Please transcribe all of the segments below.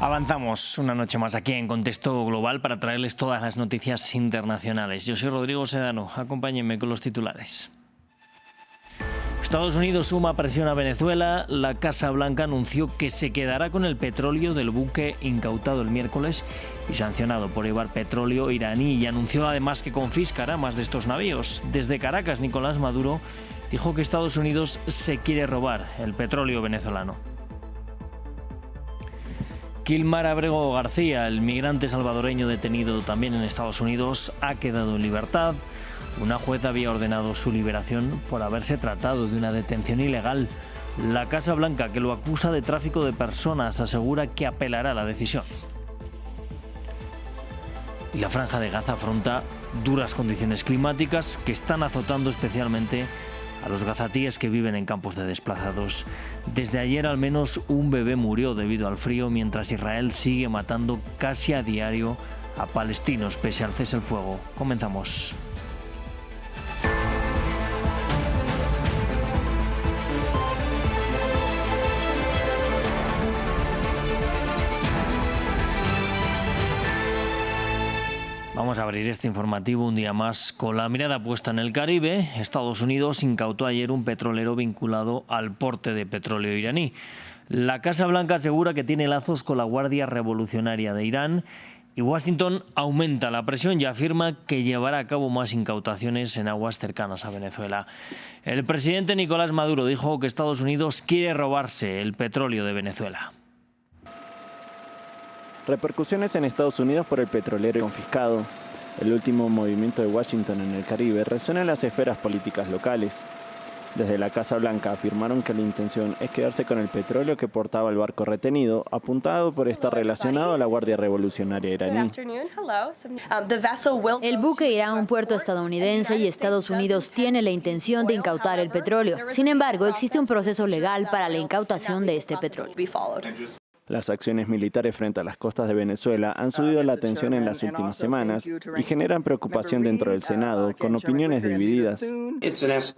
Avanzamos una noche más aquí en Contexto Global para traerles todas las noticias internacionales. Yo soy Rodrigo Sedano, acompáñenme con los titulares. Estados Unidos suma presión a Venezuela. La Casa Blanca anunció que se quedará con el petróleo del buque incautado el miércoles y sancionado por llevar petróleo iraní, y anunció además que confiscará más de estos navíos. Desde Caracas, Nicolás Maduro dijo que Estados Unidos se quiere robar el petróleo venezolano. Kilmar Abrego García, el migrante salvadoreño detenido también en Estados Unidos, ha quedado en libertad. Una juez había ordenado su liberación por haberse tratado de una detención ilegal. La Casa Blanca, que lo acusa de tráfico de personas, asegura que apelará a la decisión. Y la Franja de Gaza afronta duras condiciones climáticas que están azotando especialmente a los gazatíes que viven en campos de desplazados. Desde ayer al menos un bebé murió debido al frío, mientras Israel sigue matando casi a diario a palestinos pese al cese el fuego. Comenzamos. Vamos a abrir este informativo un día más con la mirada puesta en el Caribe. Estados Unidos incautó ayer un petrolero vinculado al porte de petróleo iraní. La Casa Blanca asegura que tiene lazos con la Guardia Revolucionaria de Irán, y Washington aumenta la presión y afirma que llevará a cabo más incautaciones en aguas cercanas a Venezuela. El presidente Nicolás Maduro dijo que Estados Unidos quiere robarse el petróleo de Venezuela. Repercusiones en Estados Unidos por el petrolero confiscado. El último movimiento de Washington en el Caribe resuena en las esferas políticas locales. Desde la Casa Blanca afirmaron que la intención es quedarse con el petróleo que portaba el barco retenido, apuntado por estar relacionado a la Guardia Revolucionaria iraní. El buque irá a un puerto estadounidense y Estados Unidos tiene la intención de incautar el petróleo. Sin embargo, existe un proceso legal para la incautación de este petróleo. Las acciones militares frente a las costas de Venezuela han subido la tensión en las últimas semanas y generan preocupación dentro del Senado, con opiniones divididas.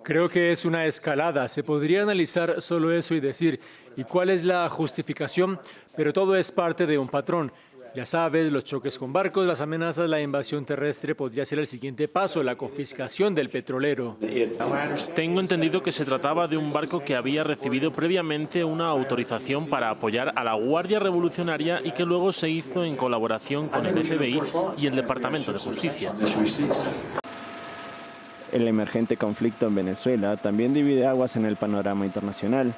Creo que es una escalada. Se podría analizar solo eso y decir, ¿y cuál es la justificación? Pero todo es parte de un patrón. Ya sabes, los choques con barcos, las amenazas, la invasión terrestre podría ser el siguiente paso, la confiscación del petrolero. Tengo entendido que se trataba de un barco que había recibido previamente una autorización para apoyar a la Guardia Revolucionaria y que luego se hizo en colaboración con el FBI y el Departamento de Justicia. El emergente conflicto en Venezuela también divide aguas en el panorama internacional.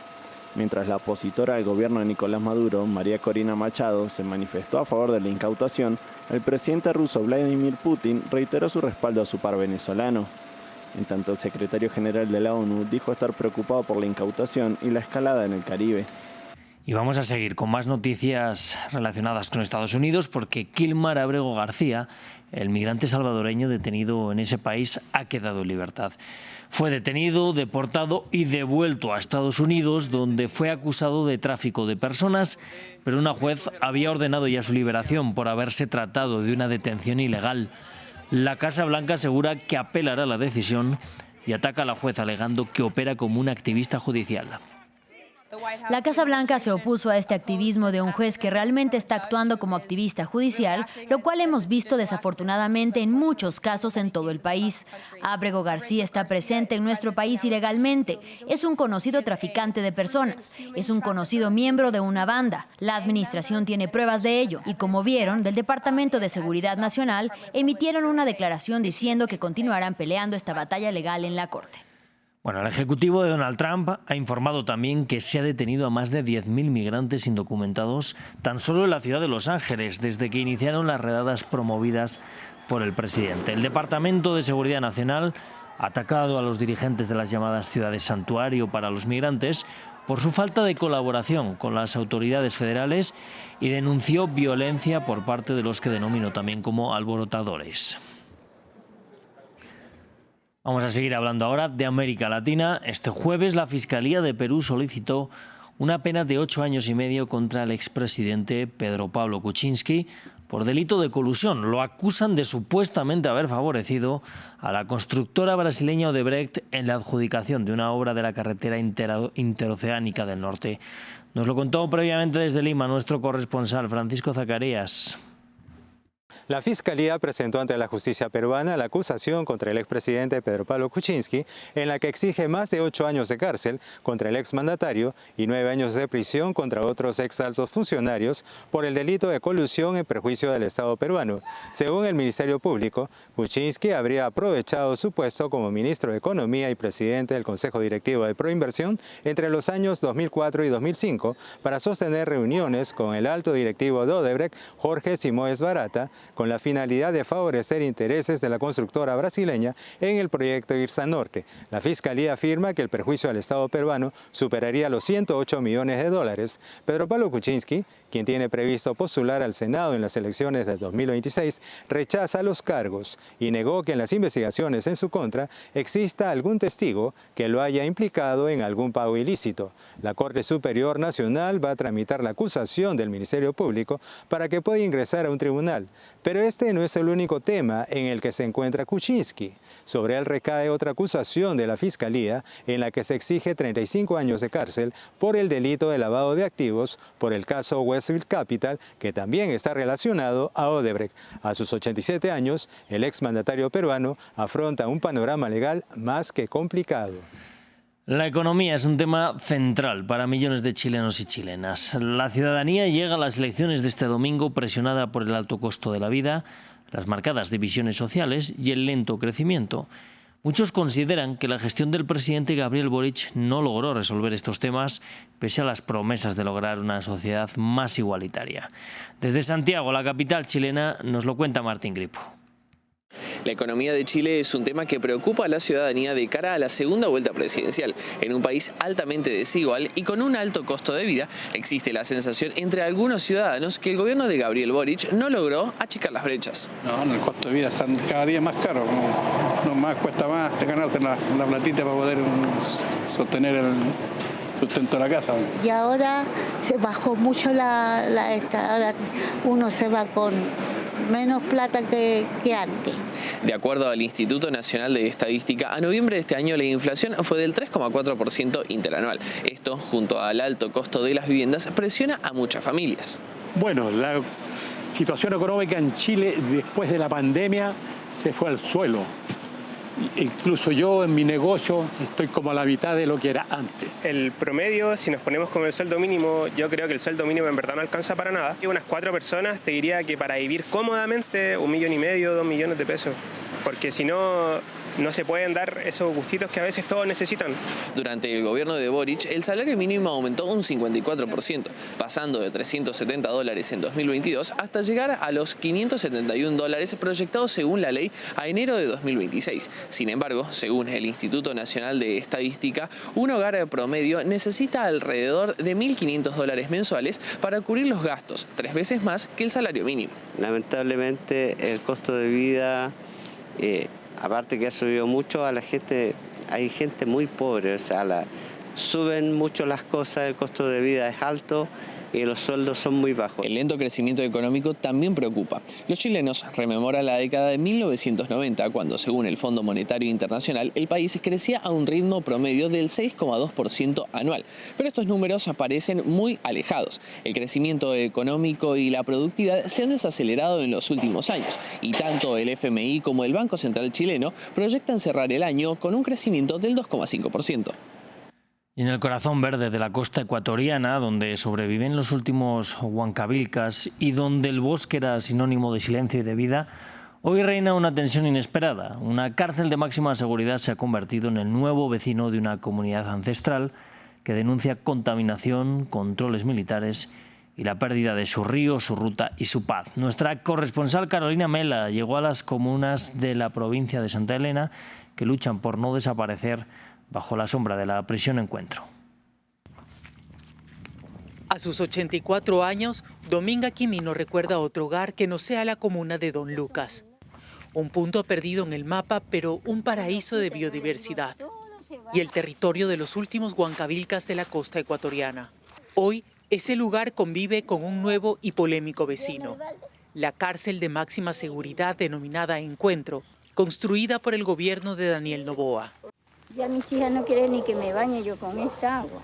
Mientras la opositora al gobierno de Nicolás Maduro, María Corina Machado, se manifestó a favor de la incautación, el presidente ruso Vladimir Putin reiteró su respaldo a su par venezolano. En tanto, el secretario general de la ONU dijo estar preocupado por la incautación y la escalada en el Caribe. Y vamos a seguir con más noticias relacionadas con Estados Unidos, porque Kilmar Abrego García, el migrante salvadoreño detenido en ese país, ha quedado en libertad. Fue detenido, deportado y devuelto a Estados Unidos, donde fue acusado de tráfico de personas, pero una juez había ordenado ya su liberación por haberse tratado de una detención ilegal. La Casa Blanca asegura que apelará a la decisión y ataca a la juez alegando que opera como una activista judicial. La Casa Blanca se opuso a este activismo de un juez que realmente está actuando como activista judicial, lo cual hemos visto desafortunadamente en muchos casos en todo el país. Abrego García está presente en nuestro país ilegalmente. Es un conocido traficante de personas. Es un conocido miembro de una banda. La administración tiene pruebas de ello. Y como vieron, del Departamento de Seguridad Nacional emitieron una declaración diciendo que continuarán peleando esta batalla legal en la Corte. Bueno, el ejecutivo de Donald Trump ha informado también que se ha detenido a más de 10.000 migrantes indocumentados tan solo en la ciudad de Los Ángeles desde que iniciaron las redadas promovidas por el presidente. El Departamento de Seguridad Nacional ha atacado a los dirigentes de las llamadas ciudades santuario para los migrantes por su falta de colaboración con las autoridades federales y denunció violencia por parte de los que denomino también como alborotadores. Vamos a seguir hablando ahora de América Latina. Este jueves la Fiscalía de Perú solicitó una pena de 8 años y medio contra el expresidente Pedro Pablo Kuczynski, por delito de colusión. Lo acusan de supuestamente haber favorecido a la constructora brasileña Odebrecht en la adjudicación de una obra de la carretera interoceánica del norte. Nos lo contó previamente desde Lima nuestro corresponsal Francisco Zacarías. La Fiscalía presentó ante la justicia peruana la acusación contra el expresidente Pedro Pablo Kuczynski, en la que exige más de 8 años de cárcel contra el exmandatario y 9 años de prisión contra otros exaltos funcionarios por el delito de colusión en perjuicio del Estado peruano. Según el Ministerio Público, Kuczynski habría aprovechado su puesto como ministro de Economía y presidente del Consejo Directivo de Proinversión entre los años 2004 y 2005 para sostener reuniones con el alto directivo de Odebrecht, Jorge Simoes Barata, con la finalidad de favorecer intereses de la constructora brasileña en el proyecto Irsa Norte. La Fiscalía afirma que el perjuicio al Estado peruano superaría los 108 millones de dólares. Pedro Pablo Kuczynski, quien tiene previsto postular al Senado en las elecciones de 2026, rechaza los cargos y negó que en las investigaciones en su contra exista algún testigo que lo haya implicado en algún pago ilícito. La Corte Superior Nacional va a tramitar la acusación del Ministerio Público para que pueda ingresar a un tribunal. Pero este no es el único tema en el que se encuentra Kuczynski. Sobre él recae otra acusación de la Fiscalía en la que se exige 35 años de cárcel por el delito de lavado de activos por el caso Westfield Capital, que también está relacionado a Odebrecht. A sus 87 años, el exmandatario peruano afronta un panorama legal más que complicado. La economía es un tema central para millones de chilenos y chilenas. La ciudadanía llega a las elecciones de este domingo presionada por el alto costo de la vida, las marcadas divisiones sociales y el lento crecimiento. Muchos consideran que la gestión del presidente Gabriel Boric no logró resolver estos temas pese a las promesas de lograr una sociedad más igualitaria. Desde Santiago, la capital chilena, nos lo cuenta Martín Gripo. La economía de Chile es un tema que preocupa a la ciudadanía de cara a la segunda vuelta presidencial. En un país altamente desigual y con un alto costo de vida, existe la sensación entre algunos ciudadanos que el gobierno de Gabriel Boric no logró achicar las brechas. No, el costo de vida está cada día más caro. Cuesta más ganarte la platita para poder sostener el sustento de la casa. Y ahora se bajó mucho ahora uno se va con menos plata que antes. De acuerdo al Instituto Nacional de Estadística, a noviembre de este año la inflación fue del 3,4% interanual. Esto, junto al alto costo de las viviendas, presiona a muchas familias. Bueno, la situación económica en Chile después de la pandemia se fue al suelo. Incluso yo en mi negocio estoy como a la mitad de lo que era antes. El promedio, si nos ponemos como el sueldo mínimo, yo creo que el sueldo mínimo en verdad no alcanza para nada. Y unas 4 personas te diría que para vivir cómodamente 1,5 millones, 2 millones de pesos. Porque si no, no se pueden dar esos gustitos que a veces todos necesitan. Durante el gobierno de Boric, el salario mínimo aumentó un 54%, pasando de $370 en 2022 hasta llegar a los $571 proyectados según la ley a enero de 2026. Sin embargo, según el Instituto Nacional de Estadística, un hogar promedio necesita alrededor de $1.500 mensuales para cubrir los gastos, 3 veces más que el salario mínimo. Lamentablemente el costo de vida, aparte que ha subido mucho, hay gente muy pobre, o sea, suben mucho las cosas, el costo de vida es alto y los sueldos son muy bajos. El lento crecimiento económico también preocupa. Los chilenos rememoran la década de 1990, cuando, según el Fondo Monetario Internacional, el país crecía a un ritmo promedio del 6,2% anual. Pero estos números parecen muy alejados. El crecimiento económico y la productividad se han desacelerado en los últimos años, y tanto el FMI como el Banco Central chileno proyectan cerrar el año con un crecimiento del 2,5%. Y en el corazón verde de la costa ecuatoriana, donde sobreviven los últimos huancavilcas y donde el bosque era sinónimo de silencio y de vida, hoy reina una tensión inesperada. Una cárcel de máxima seguridad se ha convertido en el nuevo vecino de una comunidad ancestral que denuncia contaminación, controles militares y la pérdida de su río, su ruta y su paz. Nuestra corresponsal Carolina Mela llegó a las comunas de la provincia de Santa Elena que luchan por no desaparecer bajo la sombra de la prisión Encuentro. A sus 84 años, Dominga Quimino recuerda otro hogar que no sea la comuna de Don Lucas. Un punto perdido en el mapa, pero un paraíso de biodiversidad. Y el territorio de los últimos huancavilcas de la costa ecuatoriana. Hoy, ese lugar convive con un nuevo y polémico vecino. la cárcel de máxima seguridad denominada Encuentro, construida por el gobierno de Daniel Noboa. Ya mis hijas no quieren ni que me bañe yo con esta agua.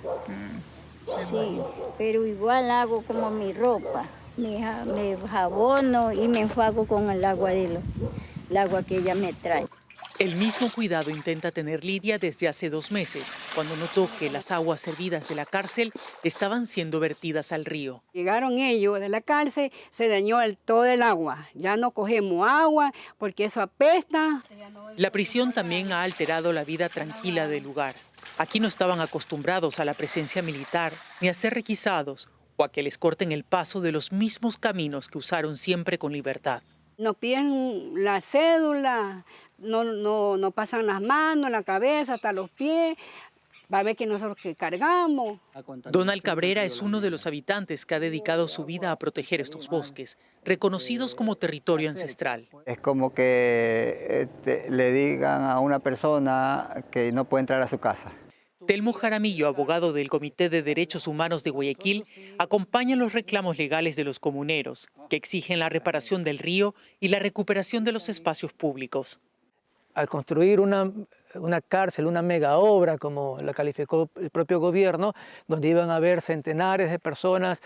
Sí, pero igual hago como mi ropa. Me jabono y me enjuago con el agua el agua que ella me trae. El mismo cuidado intenta tener Lidia desde hace 2 meses, cuando notó que las aguas servidas de la cárcel estaban siendo vertidas al río. Llegaron ellos de la cárcel, se dañó todo el agua. Ya no cogemos agua porque eso apesta. La prisión también ha alterado la vida tranquila del lugar. Aquí no estaban acostumbrados a la presencia militar, ni a ser requisados, o a que les corten el paso de los mismos caminos que usaron siempre con libertad. Nos piden la cédula, no pasan las manos, la cabeza, hasta los pies. Va a ver que nosotros que cargamos. Donald Cabrera es uno de los habitantes que ha dedicado su vida a proteger estos bosques, reconocidos como territorio ancestral. Es como que le digan a una persona que no puede entrar a su casa. Telmo Jaramillo, abogado del Comité de Derechos Humanos de Guayaquil, acompaña los reclamos legales de los comuneros, que exigen la reparación del río y la recuperación de los espacios públicos. Al construir una cárcel, una mega obra, como la calificó el propio gobierno, donde iban a haber centenares de personas,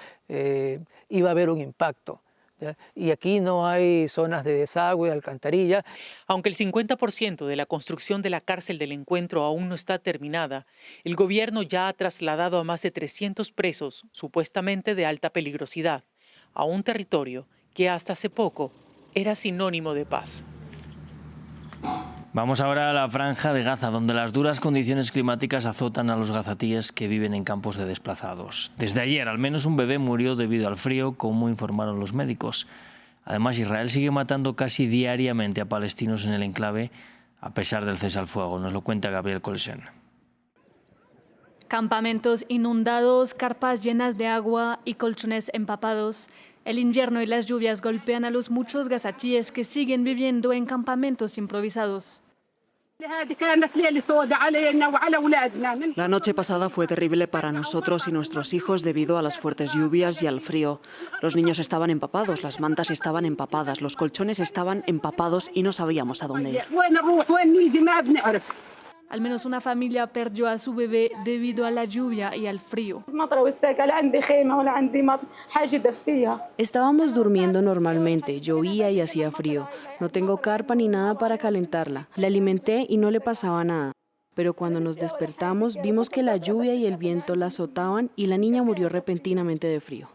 iba a haber un impacto. ¿Ya? Y aquí no hay zonas de desagüe, alcantarilla. Aunque el 50% de la construcción de la cárcel del Encuentro aún no está terminada, el gobierno ya ha trasladado a más de 300 presos, supuestamente de alta peligrosidad, a un territorio que hasta hace poco era sinónimo de paz. Vamos ahora a la Franja de Gaza, donde las duras condiciones climáticas azotan a los gazatíes que viven en campos de desplazados. Desde ayer, al menos un bebé murió debido al frío, como informaron los médicos. Además, Israel sigue matando casi diariamente a palestinos en el enclave, a pesar del cese al fuego. Nos lo cuenta Gabriel Colsen. Campamentos inundados, carpas llenas de agua y colchones empapados. El invierno y las lluvias golpean a los muchos gazatíes que siguen viviendo en campamentos improvisados. La noche pasada fue terrible para nosotros y nuestros hijos debido a las fuertes lluvias y al frío. Los niños estaban empapados, las mantas estaban empapadas, los colchones estaban empapados y no sabíamos a dónde ir. Al menos una familia perdió a su bebé debido a la lluvia y al frío. Estábamos durmiendo normalmente, llovía y hacía frío. No tengo carpa ni nada para calentarla. La alimenté y no le pasaba nada. Pero cuando nos despertamos vimos que la lluvia y el viento la azotaban y la niña murió repentinamente de frío.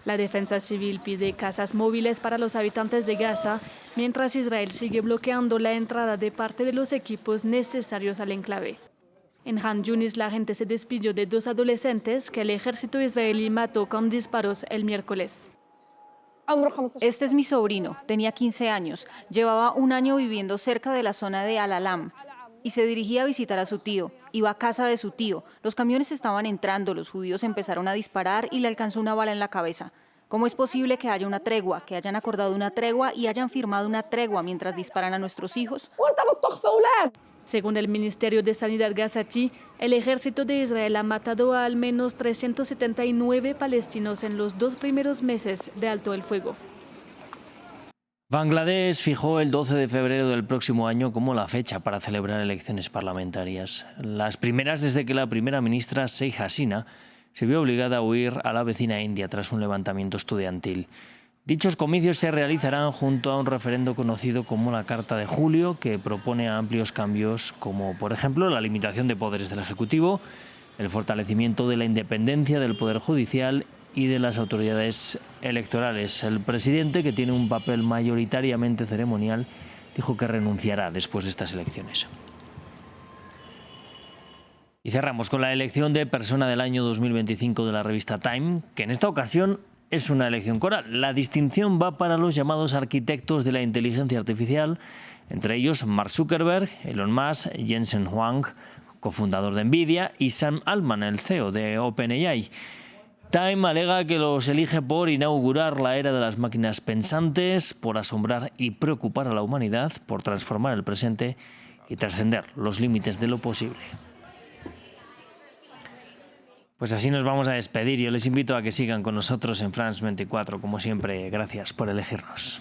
La Defensa Civil pide casas móviles para los habitantes de Gaza, mientras Israel sigue bloqueando la entrada de parte de los equipos necesarios al enclave. En Han Yunis, la gente se despidió de 2 adolescentes que el ejército israelí mató con disparos el miércoles. Este es mi sobrino, tenía 15 años, llevaba 1 año viviendo cerca de la zona de Al-Alam y se dirigía a visitar a su tío. Iba a casa de su tío. Los camiones estaban entrando, los judíos empezaron a disparar y le alcanzó una bala en la cabeza. ¿Cómo es posible que haya una tregua, que hayan acordado una tregua y hayan firmado una tregua mientras disparan a nuestros hijos? Según el Ministerio de Sanidad gazatí, el ejército de Israel ha matado a al menos 379 palestinos en los 2 primeros meses de alto el fuego. Bangladesh fijó el 12 de febrero del próximo año como la fecha para celebrar elecciones parlamentarias. Las primeras desde que la primera ministra Sheikh Hasina se vio obligada a huir a la vecina India tras un levantamiento estudiantil. Dichos comicios se realizarán junto a un referendo conocido como la Carta de Julio, que propone amplios cambios como, por ejemplo, la limitación de poderes del Ejecutivo, el fortalecimiento de la independencia del Poder Judicial y de las autoridades electorales. El presidente, que tiene un papel mayoritariamente ceremonial, dijo que renunciará después de estas elecciones. Y cerramos con la elección de Persona del Año 2025 de la revista Time, que en esta ocasión es una elección coral. La distinción va para los llamados arquitectos de la inteligencia artificial, entre ellos Mark Zuckerberg, Elon Musk, Jensen Huang, cofundador de Nvidia, y Sam Altman, el CEO de OpenAI. Time alega que los elige por inaugurar la era de las máquinas pensantes, por asombrar y preocupar a la humanidad, por transformar el presente y trascender los límites de lo posible. Pues así nos vamos a despedir. Yo les invito a que sigan con nosotros en France 24. Como siempre, gracias por elegirnos.